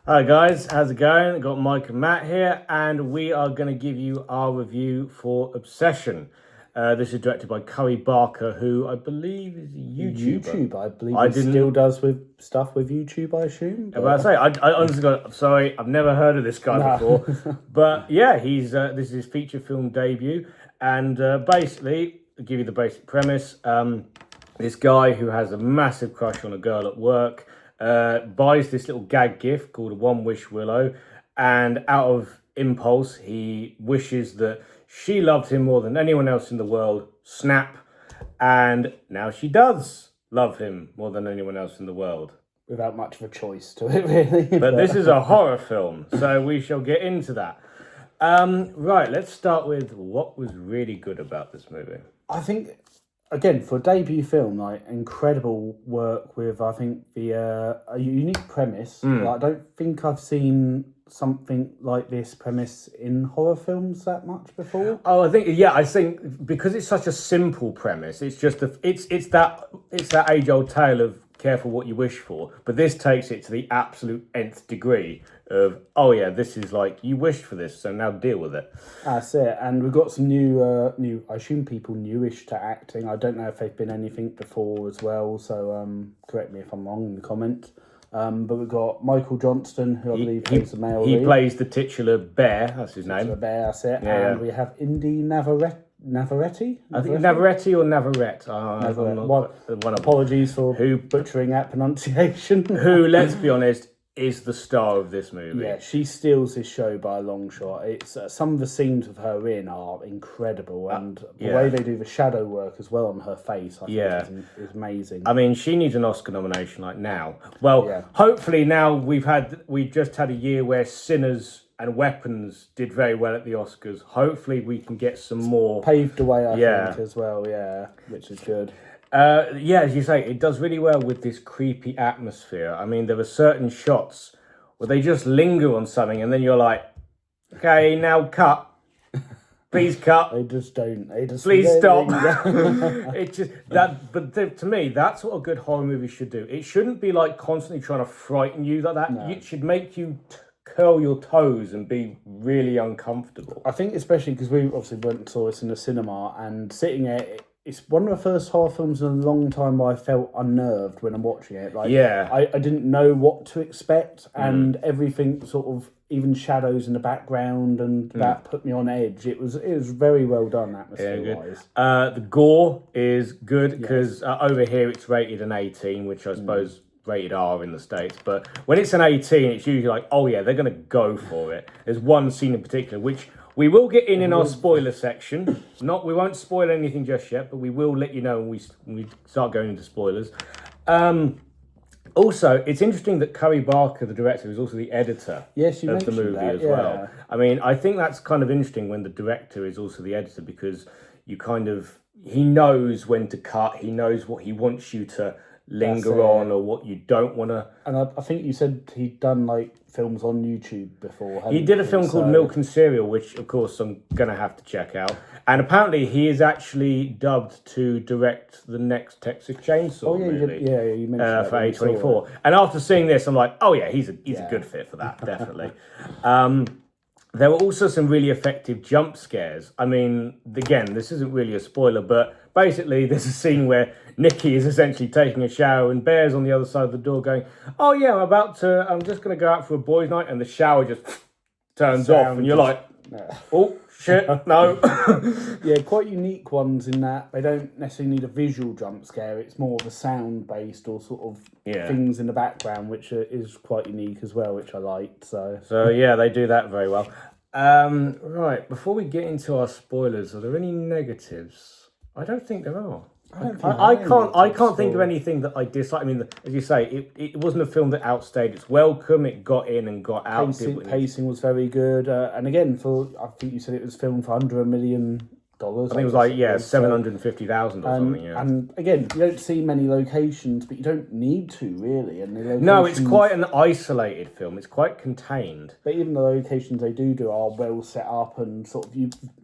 Hi guys, how's it going? Got Mike and Matt here, and we are going to give you our review for Obsession. This is directed by Curry Barker, who I believe is a YouTuber. YouTube, I believe I he didn't. still does with stuff with YouTube, I assume. But I say, I honestly got. Sorry, I've never heard of this guy Nah. before. But yeah, he's this is his feature film debut, and basically, to give you the basic premise, this guy who has a massive crush on a girl at work buys this little gag gift called a One Wish Willow, and out of impulse, he wishes that she loved him more than anyone else in the world. Snap, and now she does love him more than anyone else in the world. Without much of a choice to it, really. But this is a horror film, so we shall get into that. Right, let's start with what was really good about this movie. I think, again, for a debut film, like incredible work with, I think, a unique premise. Like, I don't think I've seen something like this premise in horror films that much before. Oh, I think because it's such a simple premise, it's just it's that age old tale of careful what you wish for. But this takes it to the absolute nth degree of, oh yeah, this is like you wished for this, so now deal with it. That's it. And we've got some new, I assume people newish to acting. I don't know if they've been anything before as well. So correct me if I'm wrong in the comments. But we've got Michael Johnston, who I believe plays the male He lead. plays the titular bear. That's his name. The bear, that's it. Yeah, And we have Indy Navarrete. I think Navarrete or Navarrete. Apologies for butchering that pronunciation. Who, let's be honest, is the star of this movie. Yeah, she steals this show by a long shot. It's some of the scenes with her in are incredible, and the way they do the shadow work as well on her face, I think is amazing. I mean, she needs an Oscar nomination like now. Well, hopefully now we've just had a year where Sinners and Weapons did very well at the Oscars. Hopefully we can get some more. Paved the way, I think, as well. Yeah, which is good. As you say, it does really well with this creepy atmosphere. I mean, there are certain shots where they just linger on something, and then you're like, okay, now cut. Please cut. They just don't. Please stop. It just but to me, that's what a good horror movie should do. It shouldn't be like constantly trying to frighten you like that. No. It should make you curl your toes and be really uncomfortable. I think especially because we obviously went and saw this in the cinema, and sitting there, it's one of the first horror films in a long time where I felt unnerved when I'm watching it. Like, I didn't know what to expect, and everything sort of, even shadows in the background, and that put me on edge. It was very well done atmosphere-wise. The gore is good because over here it's rated an 18, which I suppose rated R in the States. But when it's an 18, it's usually like, oh yeah, they're going to go for it. There's one scene in particular, which we will get in our spoiler section. We won't spoil anything just yet, but we will let you know when we start going into spoilers. Also, it's interesting that Curry Barker, the director, is also the editor of the movie as well. I mean, I think that's kind of interesting when the director is also the editor, because he knows when to cut. He knows what he wants you to linger on or what you don't want to. And I think you said he'd done like films on YouTube before. He did a film called Milk and Cereal, which of course I'm gonna have to check out. And apparently he is actually dubbed to direct the next Texas Chainsaw movie. You mentioned that for A24. And after seeing this, I'm like, oh yeah, he's a good fit for that, definitely. There were also some really effective jump scares. I mean, again, this isn't really a spoiler, but basically there's a scene where Nikki is essentially taking a shower and Bear's on the other side of the door going, oh yeah, I'm just going to go out for a boys' night, and the shower just turns off, and you're like, oh shit, no. Yeah, quite unique ones in that they don't necessarily need a visual jump scare. It's more of a sound-based or sort of things in the background, which is quite unique as well, which I liked. So yeah, they do that very well. Right, before we get into our spoilers, are there any negatives? I don't think there are. I can't think of anything that I dislike. I mean, as you say, it wasn't a film that outstayed its welcome. It got in and got out. Pacing was very good, and again, I think you said it was filmed for under $1 million. I think it was like $750,000 or something. Yeah. And again, you don't see many locations, but you don't need to really. And no, it's quite an isolated film. It's quite contained. But even the locations they do are well set up, and sort of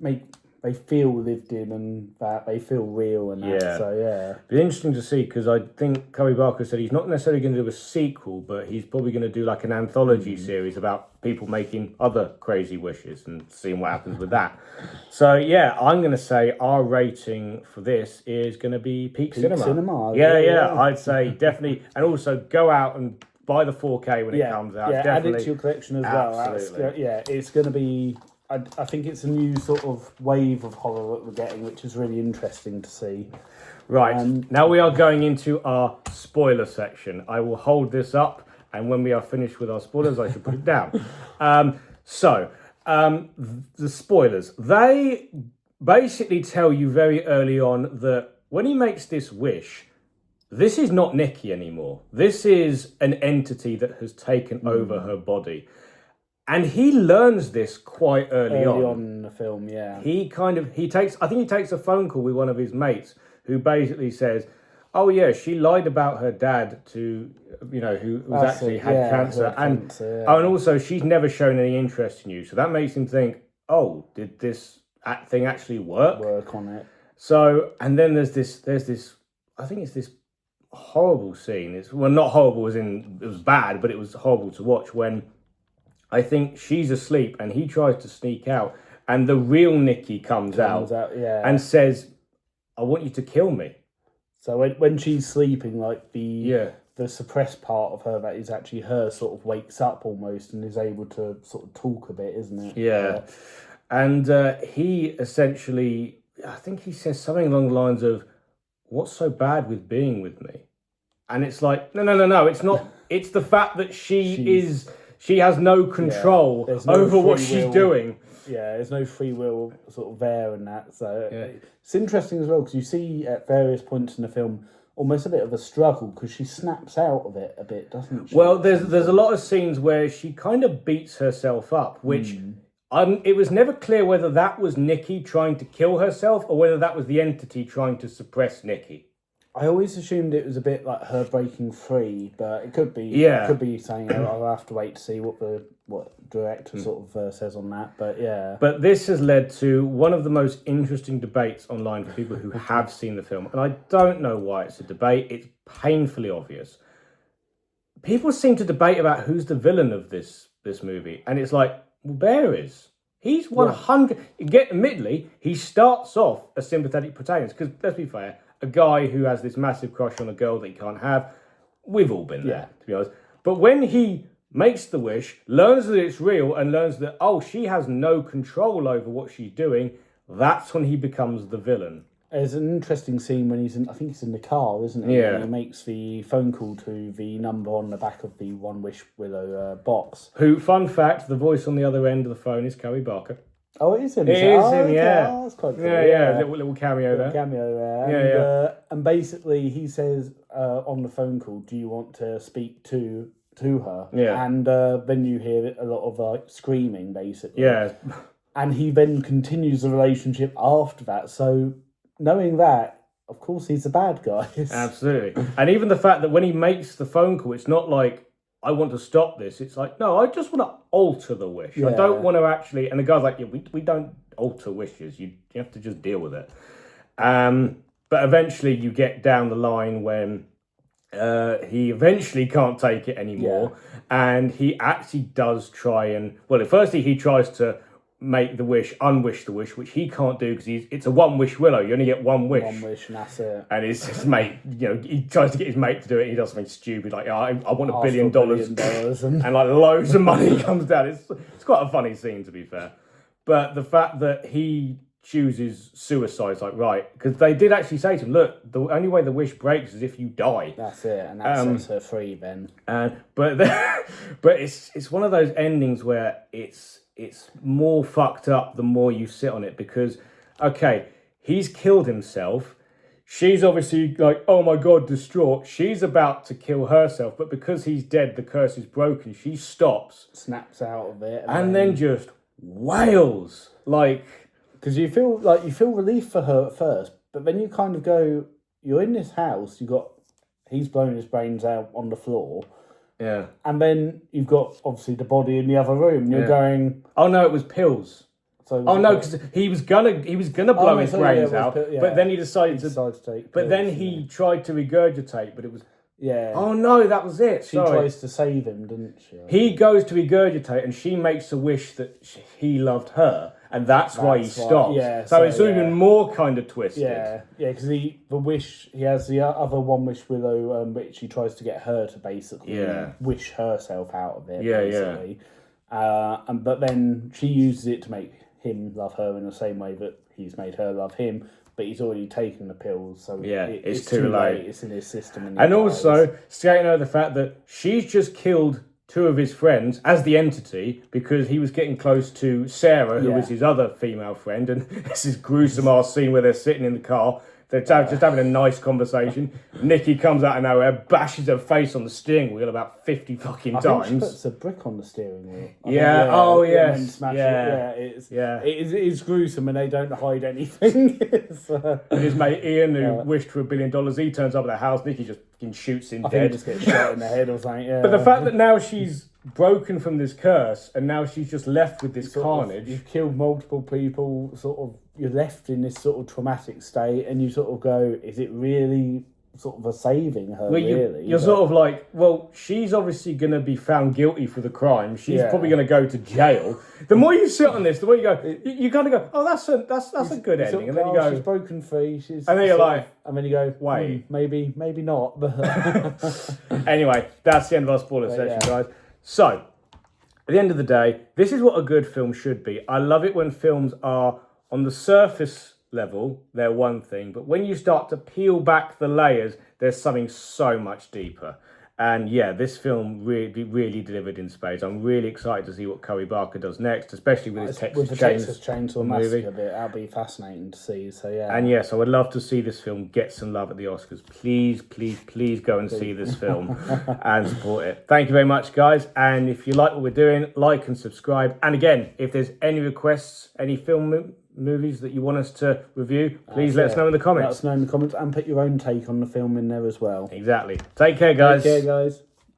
they they feel lived in and that they feel real and that. Yeah. So yeah, it'd be interesting to see, because I think Cubby Barker said he's not necessarily going to do a sequel, but he's probably going to do like an anthology series about people making other crazy wishes and seeing what happens with that. So yeah, I'm going to say our rating for this is going to be peak cinema. Yeah, I'd say definitely, and also go out and buy the 4K when it comes out. Yeah, definitely. add it to your collection as well. Absolutely. It's going to be. I think it's a new sort of wave of horror that we're getting, which is really interesting to see. Right, now we are going into our spoiler section. I will hold this up, and when we are finished with our spoilers, I should put it down. The spoilers. They basically tell you very early on that when he makes this wish, this is not Nikki anymore. This is an entity that has taken over her body. And he learns this quite early on in the film, yeah. He takes a phone call with one of his mates who basically says, oh yeah, she lied about her dad to, who had cancer. And also she's never shown any interest in you. So that makes him think, oh, did this thing actually work? Work on it. So, and then there's this, I think it's this horrible scene. It's, well, not horrible as in it was bad, but it was horrible to watch when I think she's asleep and he tries to sneak out, and the real Nikki comes out and says, I want you to kill me. So when she's sleeping, like the suppressed part of her that is actually her sort of wakes up almost and is able to sort of talk a bit, isn't it? Yeah. And he essentially, I think he says something along the lines of, what's so bad with being with me? And it's like, no, it's not. It's the fact that she has no control over what she's doing. Yeah, there's no free will sort of there and that. So it's interesting as well, because you see at various points in the film almost a bit of a struggle, because she snaps out of it a bit, doesn't she? Well, there's a lot of scenes where she kind of beats herself up, which it was never clear whether that was Nikki trying to kill herself or whether that was the entity trying to suppress Nikki. I always assumed it was a bit like her breaking free, but it could be. Yeah, it could be saying I'll have to wait to see what the director sort of says on that. But yeah. But this has led to one of the most interesting debates online for people who have seen the film, and I don't know why it's a debate. It's painfully obvious. People seem to debate about who's the villain of this movie, and it's like, well, Bear is. He's 100. Admittedly, he starts off a sympathetic protagonist, because let's be fair. A guy who has this massive crush on a girl that he can't have. We've all been there, to be honest. But when he makes the wish, learns that it's real, and learns that, she has no control over what she's doing, that's when he becomes the villain. There's an interesting scene when I think he's in the car, isn't he? Yeah. And he makes the phone call to the number on the back of the One Wish Willow box. Who, fun fact, the voice on the other end of the phone is Cubby Barker. Oh, it is him. It is him, yeah. Oh, that's quite cool. Yeah. Little cameo there. Cameo there. And basically, he says on the phone call, "Do you want to speak to her?" Yeah. And then you hear a lot of like screaming, basically. Yeah. And he then continues the relationship after that. So knowing that, of course, he's a bad guy. Absolutely. And even the fact that when he makes the phone call, it's not like, I want to stop this. It's like, no, I just want to alter the wish. I don't want to actually... And the guy's like, we don't alter wishes. You have to just deal with it. But eventually you get down the line when he eventually can't take it anymore. Yeah. And he actually does try and... Well, firstly, he tries to make the wish, unwish the wish, which he can't do because it's a one-wish willow. You only get one wish. One wish, and that's it. And his mate, he tries to get his mate to do it. And he does something stupid like, I want $1 billion. And like loads of money comes down. It's quite a funny scene, to be fair. But the fact that he chooses suicide is like, right, because they did actually say to him, look, the only way the wish breaks is if you die. That's it, and that sets her free then. But it's one of those endings where it's more fucked up the more you sit on it, because, okay, he's killed himself. She's obviously like, oh my God, distraught. She's about to kill herself, but because he's dead, the curse is broken. She stops. Snaps out of it. And then just wails. Like... Because you feel relief for her at first, but then you kind of go, you're in this house, he's blown his brains out on the floor. Yeah. And then you've got, obviously, the body in the other room. You're going... Oh, no, it was pills. So Oh no, because he was gonna blow his brains out, yeah. but then he decided to. take. But then he tried to regurgitate, but it was. Yeah. Oh no, that was it. She tries to save him, doesn't she? He goes to regurgitate, and she makes a wish that he loved her, and that's why he stops. Yeah. So it's even more kind of twisted. Yeah, because he has the other one wish Willow, which he tries to get her to basically wish herself out of it. Yeah, basically. But then she uses it to make him love her in the same way that he's made her love him. But he's already taken the pills, so it's too late. It's in his system. And also, skating over the fact that she's just killed 2 of his friends as the entity because he was getting close to Sarah, who was his other female friend. And this is gruesome ass scene where they're sitting in the car. They're just having a nice conversation. Nikki comes out of nowhere, bashes her face on the steering wheel about 50 fucking times. I think she puts a brick on the steering wheel. It's gruesome and they don't hide anything. And his mate Ian, who wished for $1 billion, he turns up at the house. Nikki just fucking shoots him dead. He just gets shot in the head or something. Yeah. But the fact that now she's broken from this curse and now she's just left with this carnage. You've killed multiple people, you're left in this sort of traumatic state, and you sort of go, is it really sort of a saving her, really? You're sort of like, well, she's obviously going to be found guilty for the crime. She's probably going to go to jail. The more you sit on this, the more you go, you kind of go, oh, that's a good ending. And then you go, she's broken free. And then you're like, and then you go, wait, maybe not. Anyway, that's the end of our spoiler section, guys. So, at the end of the day, this is what a good film should be. I love it when films are on the surface level, they're one thing, but when you start to peel back the layers, there's something so much deeper. And yeah, this film really delivered in spades. I'm really excited to see what Corey Barker does next, especially with his Texas Chainsaw Massacre bit. That'll be fascinating to see. So yeah. And yes, I would love to see this film get some love at the Oscars. Please go and see this film and support it. Thank you very much, guys. And if you like what we're doing, like and subscribe. And again, if there's any requests, any film movies that you want us to review, please let us know in the comments. Let us know in the comments and put your own take on the film in there as well. Exactly. Take care, guys. Take care, guys.